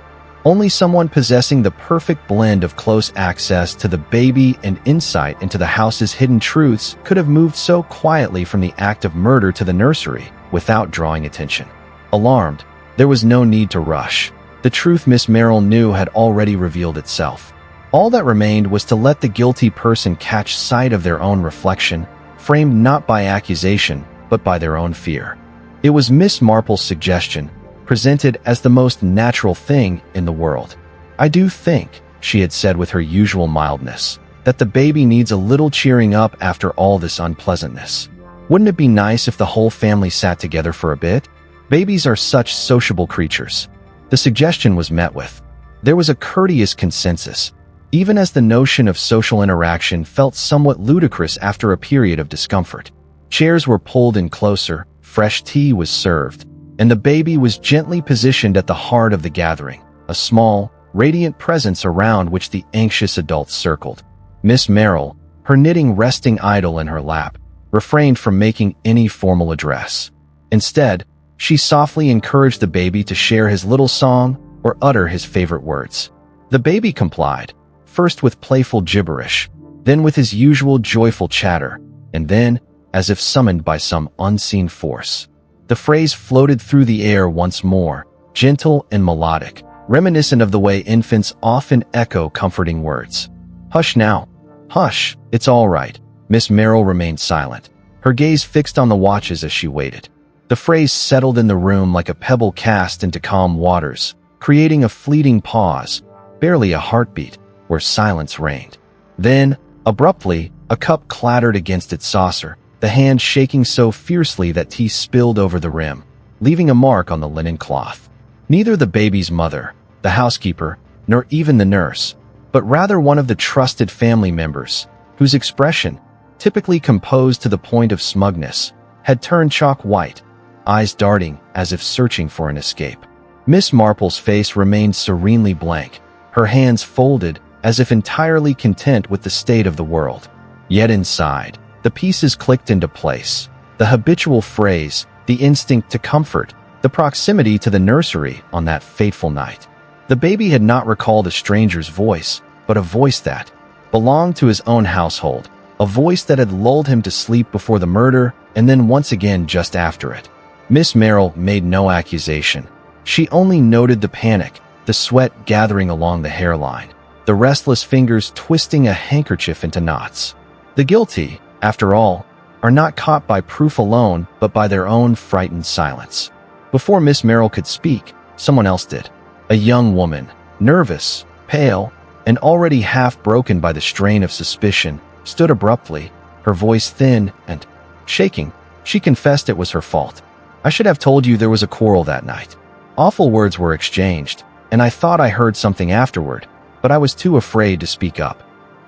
Only someone possessing the perfect blend of close access to the baby and insight into the house's hidden truths could have moved so quietly from the act of murder to the nursery without drawing attention. Alarmed, there was no need to rush. The truth Miss Marple knew had already revealed itself. All that remained was to let the guilty person catch sight of their own reflection, framed not by accusation, but by their own fear. It was Miss Marple's suggestion, presented as the most natural thing in the world. "I do think," she had said with her usual mildness, "that the baby needs a little cheering up after all this unpleasantness. Wouldn't it be nice if the whole family sat together for a bit? Babies are such sociable creatures." The suggestion was met with. There was a courteous consensus, even as the notion of social interaction felt somewhat ludicrous after a period of discomfort. Chairs were pulled in closer, fresh tea was served, and the baby was gently positioned at the heart of the gathering, a small, radiant presence around which the anxious adults circled. Miss Marple, her knitting resting idle in her lap, refrained from making any formal address. Instead, she softly encouraged the baby to share his little song or utter his favorite words. The baby complied, first with playful gibberish, then with his usual joyful chatter, and then, as if summoned by some unseen force, the phrase floated through the air once more, gentle and melodic, reminiscent of the way infants often echo comforting words. "Hush now. Hush, it's all right." Miss Marple remained silent, her gaze fixed on the watches as she waited. The phrase settled in the room like a pebble cast into calm waters, creating a fleeting pause, barely a heartbeat, where silence reigned. Then, abruptly, a cup clattered against its saucer, the hand shaking so fiercely that tea spilled over the rim, leaving a mark on the linen cloth. Neither the baby's mother, the housekeeper, nor even the nurse, but rather one of the trusted family members, whose expression, typically composed to the point of smugness, had turned chalk white, eyes darting as if searching for an escape. Miss Marple's face remained serenely blank, her hands folded as if entirely content with the state of the world. Yet inside, the pieces clicked into place. The habitual phrase, the instinct to comfort, the proximity to the nursery on that fateful night. The baby had not recalled a stranger's voice, but a voice that belonged to his own household, a voice that had lulled him to sleep before the murder and then once again just after it. Miss Marple made no accusation. She only noted the panic, the sweat gathering along the hairline, the restless fingers twisting a handkerchief into knots. The guilty, after all, are not caught by proof alone, but by their own frightened silence. Before Miss Marple could speak, someone else did. A young woman, nervous, pale, and already half broken by the strain of suspicion, stood abruptly, her voice thin and shaking. She confessed it was her fault. "I should have told you there was a quarrel that night. Awful words were exchanged, and I thought I heard something afterward, but I was too afraid to speak up."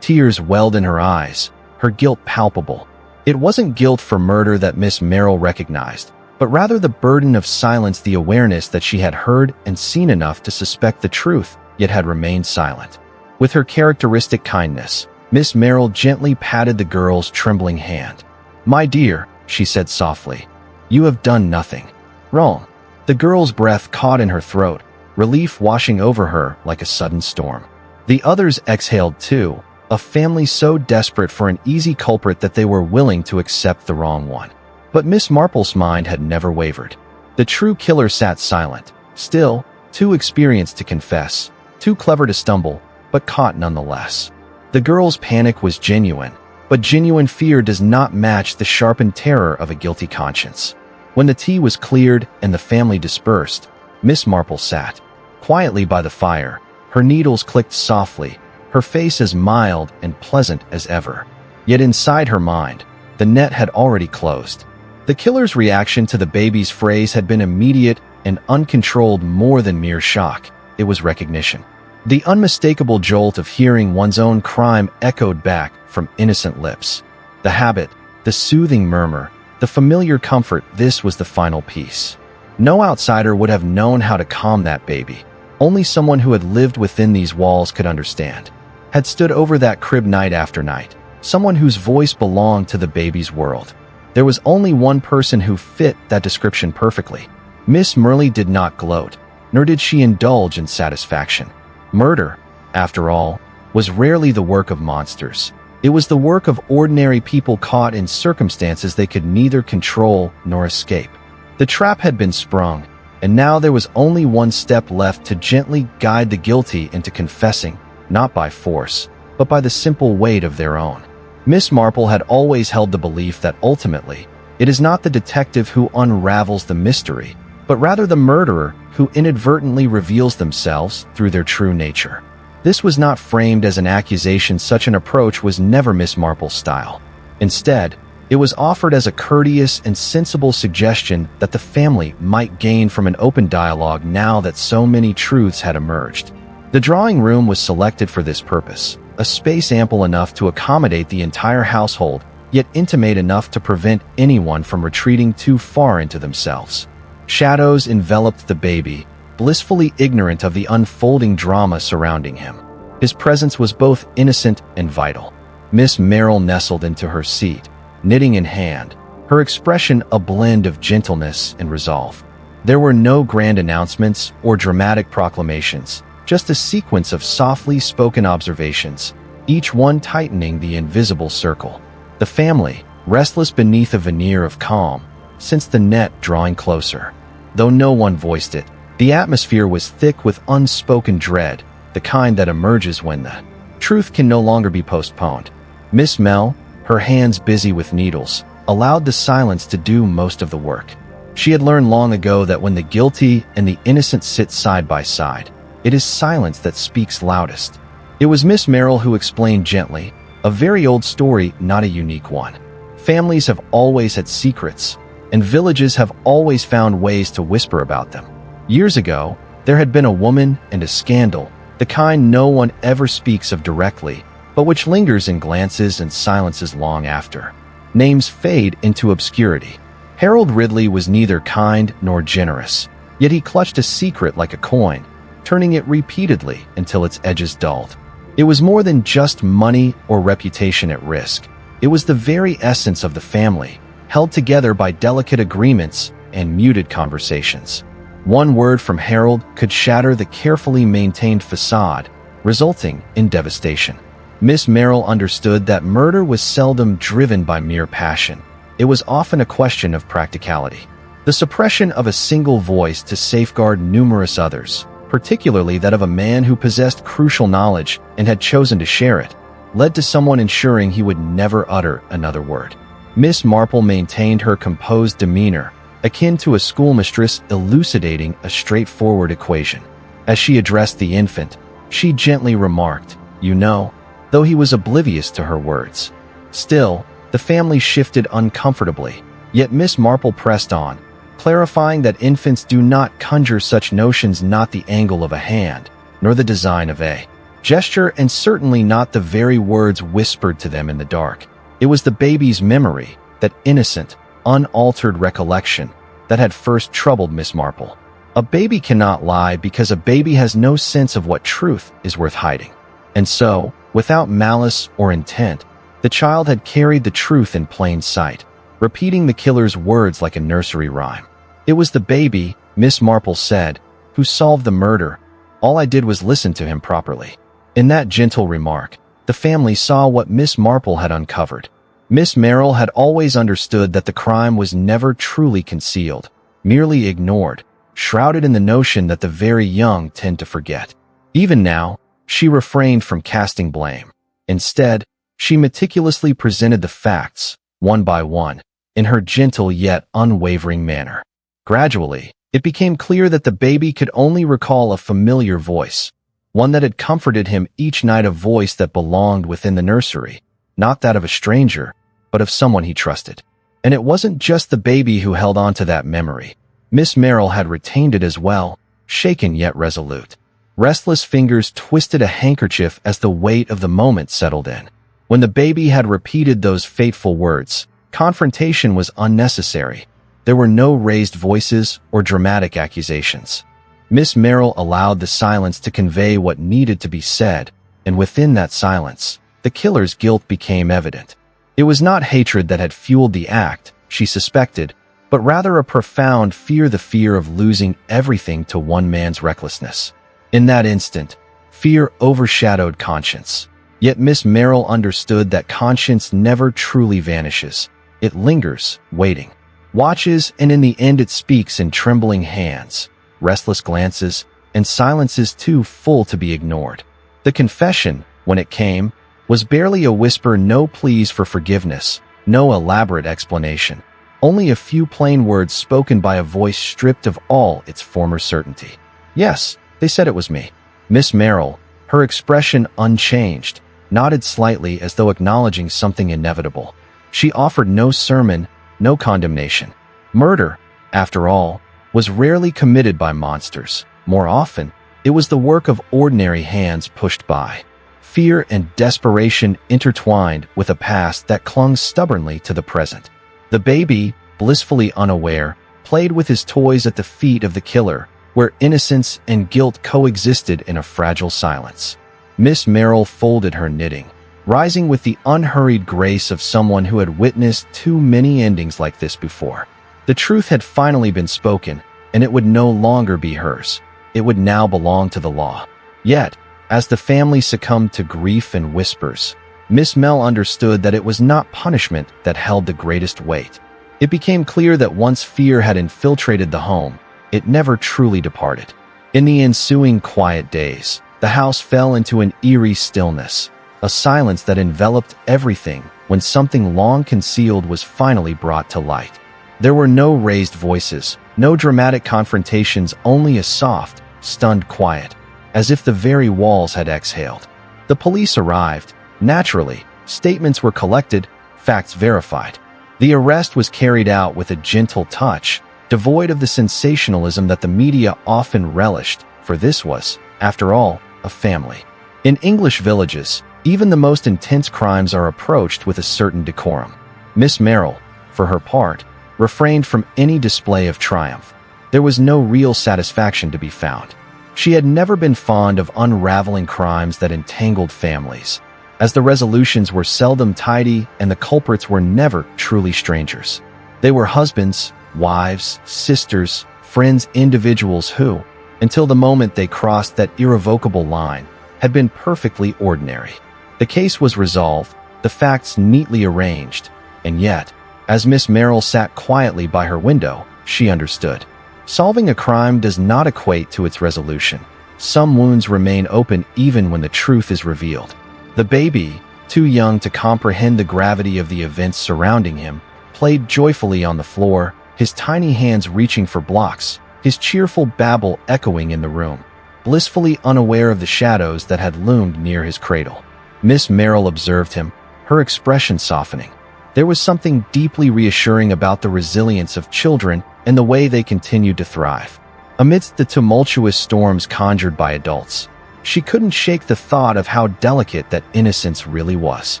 Tears welled in her eyes, her guilt palpable. It wasn't guilt for murder that Miss Marple recognized, but rather the burden of silence, the awareness that she had heard and seen enough to suspect the truth, yet had remained silent. With her characteristic kindness, Miss Marple gently patted the girl's trembling hand. "My dear," she said softly, "you have done nothing wrong." The girl's breath caught in her throat, relief washing over her like a sudden storm. The others exhaled too, a family so desperate for an easy culprit that they were willing to accept the wrong one. But Miss Marple's mind had never wavered. The true killer sat silent, still, too experienced to confess, too clever to stumble, but caught nonetheless. The girl's panic was genuine, but genuine fear does not match the sharpened terror of a guilty conscience. When the tea was cleared and the family dispersed, Miss Marple sat quietly by the fire. Her needles clicked softly, her face as mild and pleasant as ever. Yet inside her mind, the net had already closed. The killer's reaction to the baby's phrase had been immediate and uncontrolled, more than mere shock. It was recognition. The unmistakable jolt of hearing one's own crime echoed back from innocent lips. The habit, the soothing murmur, the familiar comfort, this was the final piece. No outsider would have known how to calm that baby. Only someone who had lived within these walls could understand. Had stood over that crib night after night. Someone whose voice belonged to the baby's world. There was only one person who fit that description perfectly. Miss Marple did not gloat, nor did she indulge in satisfaction. Murder, after all, was rarely the work of monsters. It was the work of ordinary people caught in circumstances they could neither control nor escape. The trap had been sprung, and now there was only one step left to gently guide the guilty into confessing, not by force, but by the simple weight of their own. Miss Marple had always held the belief that ultimately, it is not the detective who unravels the mystery, but rather the murderer who inadvertently reveals themselves through their true nature. This was not framed as an accusation. Such an approach was never Miss Marple's style. Instead, it was offered as a courteous and sensible suggestion that the family might gain from an open dialogue now that so many truths had emerged. The drawing room was selected for this purpose, a space ample enough to accommodate the entire household, yet intimate enough to prevent anyone from retreating too far into themselves. Shadows enveloped the baby, blissfully ignorant of the unfolding drama surrounding him. His presence was both innocent and vital. Miss Marple nestled into her seat, knitting in hand, her expression a blend of gentleness and resolve. There were no grand announcements or dramatic proclamations, just a sequence of softly spoken observations, each one tightening the invisible circle. The family, restless beneath a veneer of calm, sensed the net drawing closer. Though no one voiced it, the atmosphere was thick with unspoken dread, the kind that emerges when the truth can no longer be postponed. Miss Marple, her hands busy with needles, allowed the silence to do most of the work. She had learned long ago that when the guilty and the innocent sit side by side, it is silence that speaks loudest. It was Miss Marple who explained gently, a very old story, not a unique one. Families have always had secrets, and villages have always found ways to whisper about them. Years ago, there had been a woman and a scandal, the kind no one ever speaks of directly, but which lingers in glances and silences long after. Names fade into obscurity. Harold Ridley was neither kind nor generous, yet he clutched a secret like a coin, turning it repeatedly until its edges dulled. It was more than just money or reputation at risk. It was the very essence of the family, held together by delicate agreements and muted conversations. One word from Harold could shatter the carefully maintained facade, resulting in devastation. Miss Marple understood that murder was seldom driven by mere passion. It was often a question of practicality. The suppression of a single voice to safeguard numerous others, particularly that of a man who possessed crucial knowledge and had chosen to share it, led to someone ensuring he would never utter another word. Miss Marple maintained her composed demeanor, akin to a schoolmistress elucidating a straightforward equation. As she addressed the infant, she gently remarked, "You know," though he was oblivious to her words. Still, the family shifted uncomfortably, yet Miss Marple pressed on, clarifying that infants do not conjure such notions, not the angle of a hand, nor the design of a gesture, and certainly not the very words whispered to them in the dark. It was the baby's memory, that innocent, unaltered recollection, that had first troubled Miss Marple. A baby cannot lie because a baby has no sense of what truth is worth hiding. And so, without malice or intent, the child had carried the truth in plain sight, repeating the killer's words like a nursery rhyme. It was the baby, Miss Marple said, who solved the murder. All I did was listen to him properly. In that gentle remark, the family saw what Miss Marple had uncovered. Miss Merrill had always understood that the crime was never truly concealed, merely ignored, shrouded in the notion that the very young tend to forget. Even now, she refrained from casting blame. Instead, she meticulously presented the facts, one by one, in her gentle yet unwavering manner. Gradually, it became clear that the baby could only recall a familiar voice, one that had comforted him each night, a voice that belonged within the nursery, not that of a stranger, but of someone he trusted. And it wasn't just the baby who held on to that memory. Miss Merrill had retained it as well, shaken yet resolute. Restless fingers twisted a handkerchief as the weight of the moment settled in. When the baby had repeated those fateful words, confrontation was unnecessary. There were no raised voices or dramatic accusations. Miss Merrill allowed the silence to convey what needed to be said, and within that silence, the killer's guilt became evident. It was not hatred that had fueled the act, she suspected, but rather a profound fear, the fear of losing everything to one man's recklessness. In that instant, fear overshadowed conscience. Yet Miss Merrill understood that conscience never truly vanishes. It lingers, waiting, watches, and in the end it speaks in trembling hands, restless glances, and silences too full to be ignored. The confession, when it came, was barely a whisper, no pleas for forgiveness, no elaborate explanation. Only a few plain words spoken by a voice stripped of all its former certainty. Yes, they said it was me. Miss Merrill, her expression unchanged, nodded slightly as though acknowledging something inevitable. She offered no sermon, no condemnation. Murder, after all, was rarely committed by monsters. More often, it was the work of ordinary hands pushed by. Fear and desperation intertwined with a past that clung stubbornly to the present. The baby, blissfully unaware, played with his toys at the feet of the killer, where innocence and guilt coexisted in a fragile silence. Miss Merrill folded her knitting, rising with the unhurried grace of someone who had witnessed too many endings like this before. The truth had finally been spoken, and it would no longer be hers. It would now belong to the law. Yet, as the family succumbed to grief and whispers, Miss Mell understood that it was not punishment that held the greatest weight. It became clear that once fear had infiltrated the home, it never truly departed. In the ensuing quiet days, the house fell into an eerie stillness, a silence that enveloped everything when something long concealed was finally brought to light. There were no raised voices, no dramatic confrontations, only a soft, stunned quiet, as if the very walls had exhaled. The police arrived. Naturally, statements were collected, facts verified. The arrest was carried out with a gentle touch, devoid of the sensationalism that the media often relished, for this was, after all, a family. In English villages, even the most intense crimes are approached with a certain decorum. Miss Merrill, for her part, refrained from any display of triumph. There was no real satisfaction to be found. She had never been fond of unraveling crimes that entangled families, as the resolutions were seldom tidy and the culprits were never truly strangers. They were husbands, wives, sisters, friends, individuals who, until the moment they crossed that irrevocable line, had been perfectly ordinary. The case was resolved, the facts neatly arranged, and yet, as Miss Merrill sat quietly by her window, she understood. Solving a crime does not equate to its resolution. Some wounds remain open even when the truth is revealed. The baby, too young to comprehend the gravity of the events surrounding him, played joyfully on the floor, his tiny hands reaching for blocks, his cheerful babble echoing in the room, blissfully unaware of the shadows that had loomed near his cradle. Miss Merrill observed him, her expression softening. There was something deeply reassuring about the resilience of children and the way they continued to thrive. Amidst the tumultuous storms conjured by adults, she couldn't shake the thought of how delicate that innocence really was.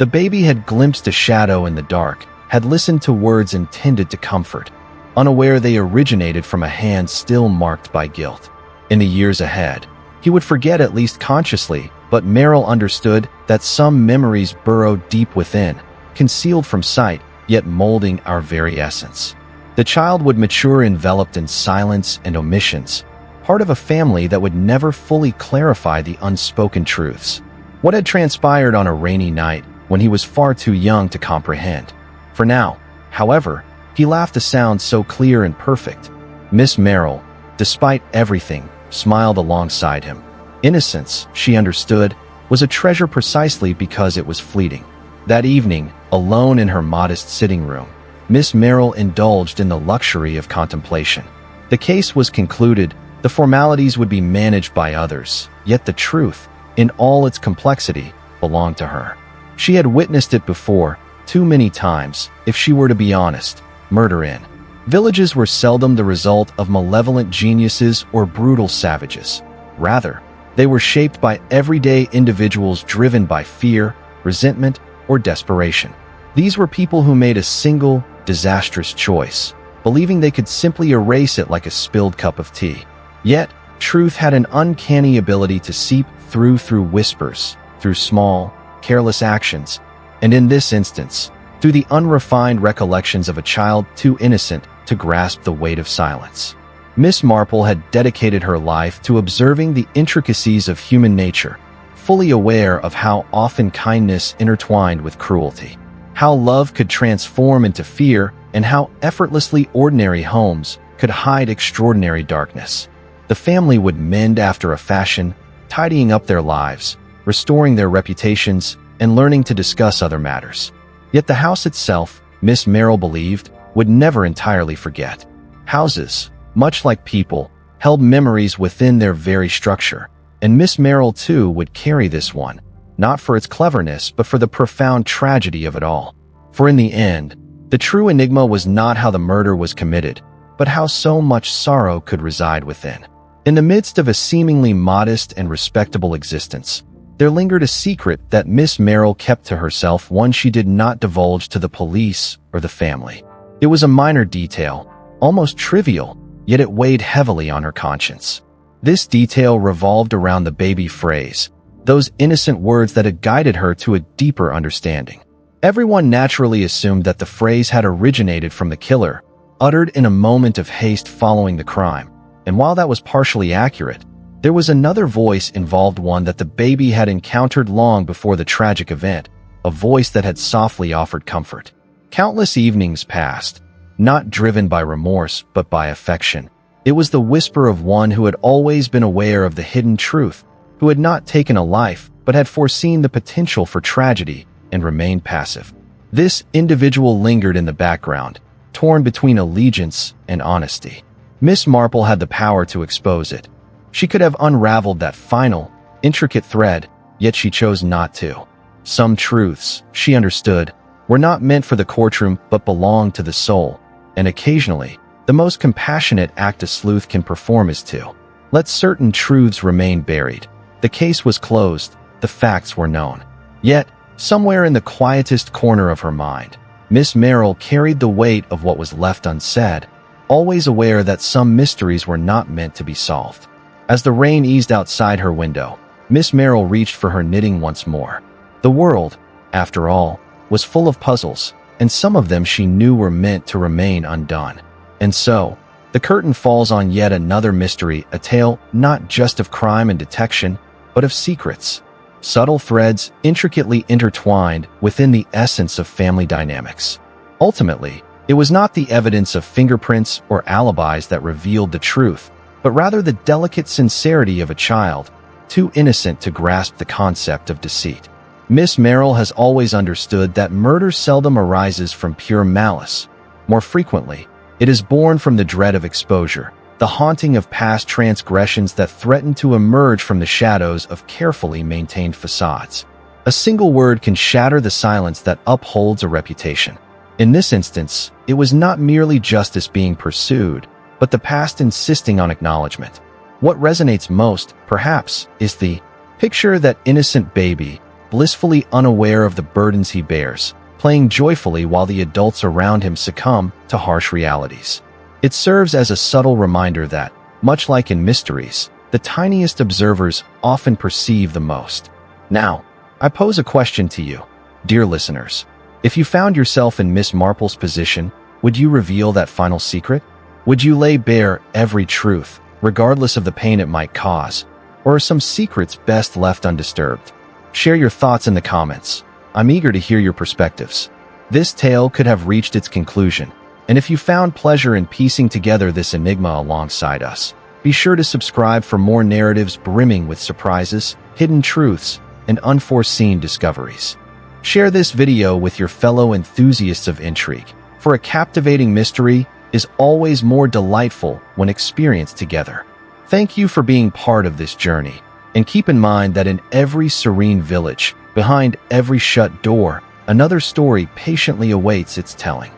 The baby had glimpsed a shadow in the dark, had listened to words intended to comfort, unaware they originated from a hand still marked by guilt. In the years ahead, he would forget, at least consciously, but Marple understood that some memories burrow deep within, concealed from sight, yet molding our very essence. The child would mature enveloped in silence and omissions, part of a family that would never fully clarify the unspoken truths. What had transpired on a rainy night when he was far too young to comprehend. For now, however, he laughed a sound so clear and perfect. Miss Marple, despite everything, smiled alongside him. Innocence, she understood, was a treasure precisely because it was fleeting. That evening, alone in her modest sitting room, Miss Marple indulged in the luxury of contemplation. The case was concluded, the formalities would be managed by others, yet the truth, in all its complexity, belonged to her. She had witnessed it before, too many times, if she were to be honest. Murder in villages were seldom the result of malevolent geniuses or brutal savages. Rather, they were shaped by everyday individuals driven by fear, resentment, or desperation. These were people who made a single, disastrous choice, believing they could simply erase it like a spilled cup of tea. Yet, truth had an uncanny ability to seep through whispers, through small, careless actions, and in this instance, through the unrefined recollections of a child too innocent to grasp the weight of silence. Miss Marple had dedicated her life to observing the intricacies of human nature, fully aware of how often kindness intertwined with cruelty, how love could transform into fear, and how effortlessly ordinary homes could hide extraordinary darkness. The family would mend after a fashion, tidying up their lives, restoring their reputations, and learning to discuss other matters. Yet the house itself, Miss Marple believed, would never entirely forget. Houses, much like people, held memories within their very structure, and Miss Marple too would carry this one, not for its cleverness but for the profound tragedy of it all. For in the end, the true enigma was not how the murder was committed, but how so much sorrow could reside within. In the midst of a seemingly modest and respectable existence, there lingered a secret that Miss Marple kept to herself, one she did not divulge to the police or the family. It was a minor detail, almost trivial, yet it weighed heavily on her conscience. This detail revolved around the baby phrase, those innocent words that had guided her to a deeper understanding. Everyone naturally assumed that the phrase had originated from the killer, uttered in a moment of haste following the crime. And while that was partially accurate, there was another voice involved, one that the baby had encountered long before the tragic event, a voice that had softly offered comfort. Countless evenings passed, not driven by remorse but by affection. It was the whisper of one who had always been aware of the hidden truth, who had not taken a life but had foreseen the potential for tragedy and remained passive. This individual lingered in the background, torn between allegiance and honesty. Miss Marple had the power to expose it. She could have unraveled that final, intricate thread, yet she chose not to. Some truths, she understood, were not meant for the courtroom but belonged to the soul, and occasionally, the most compassionate act a sleuth can perform is to let certain truths remain buried. The case was closed, the facts were known. Yet, somewhere in the quietest corner of her mind, Miss Marple carried the weight of what was left unsaid, always aware that some mysteries were not meant to be solved. As the rain eased outside her window, Miss Marple reached for her knitting once more. The world, after all, was full of puzzles, and some of them she knew were meant to remain undone. And so, the curtain falls on yet another mystery, a tale not just of crime and detection, but of secrets, subtle threads intricately intertwined within the essence of family dynamics. Ultimately, it was not the evidence of fingerprints or alibis that revealed the truth, but rather the delicate sincerity of a child, too innocent to grasp the concept of deceit. Miss Marple has always understood that murder seldom arises from pure malice. More frequently, it is born from the dread of exposure, the haunting of past transgressions that threaten to emerge from the shadows of carefully maintained facades. A single word can shatter the silence that upholds a reputation. In this instance, it was not merely justice being pursued, but the past insisting on acknowledgement. What resonates most, perhaps, is the picture that innocent baby, blissfully unaware of the burdens he bears, playing joyfully while the adults around him succumb to harsh realities. It serves as a subtle reminder that, much like in mysteries, the tiniest observers often perceive the most. Now, I pose a question to you, dear listeners. If you found yourself in Miss Marple's position, would you reveal that final secret? Would you lay bare every truth, regardless of the pain it might cause? Or are some secrets best left undisturbed? Share your thoughts in the comments. I'm eager to hear your perspectives. This tale could have reached its conclusion, and if you found pleasure in piecing together this enigma alongside us, be sure to subscribe for more narratives brimming with surprises, hidden truths, and unforeseen discoveries. Share this video with your fellow enthusiasts of intrigue, for a captivating mystery is always more delightful when experienced together. Thank you for being part of this journey, and keep in mind that in every serene village, behind every shut door, another story patiently awaits its telling.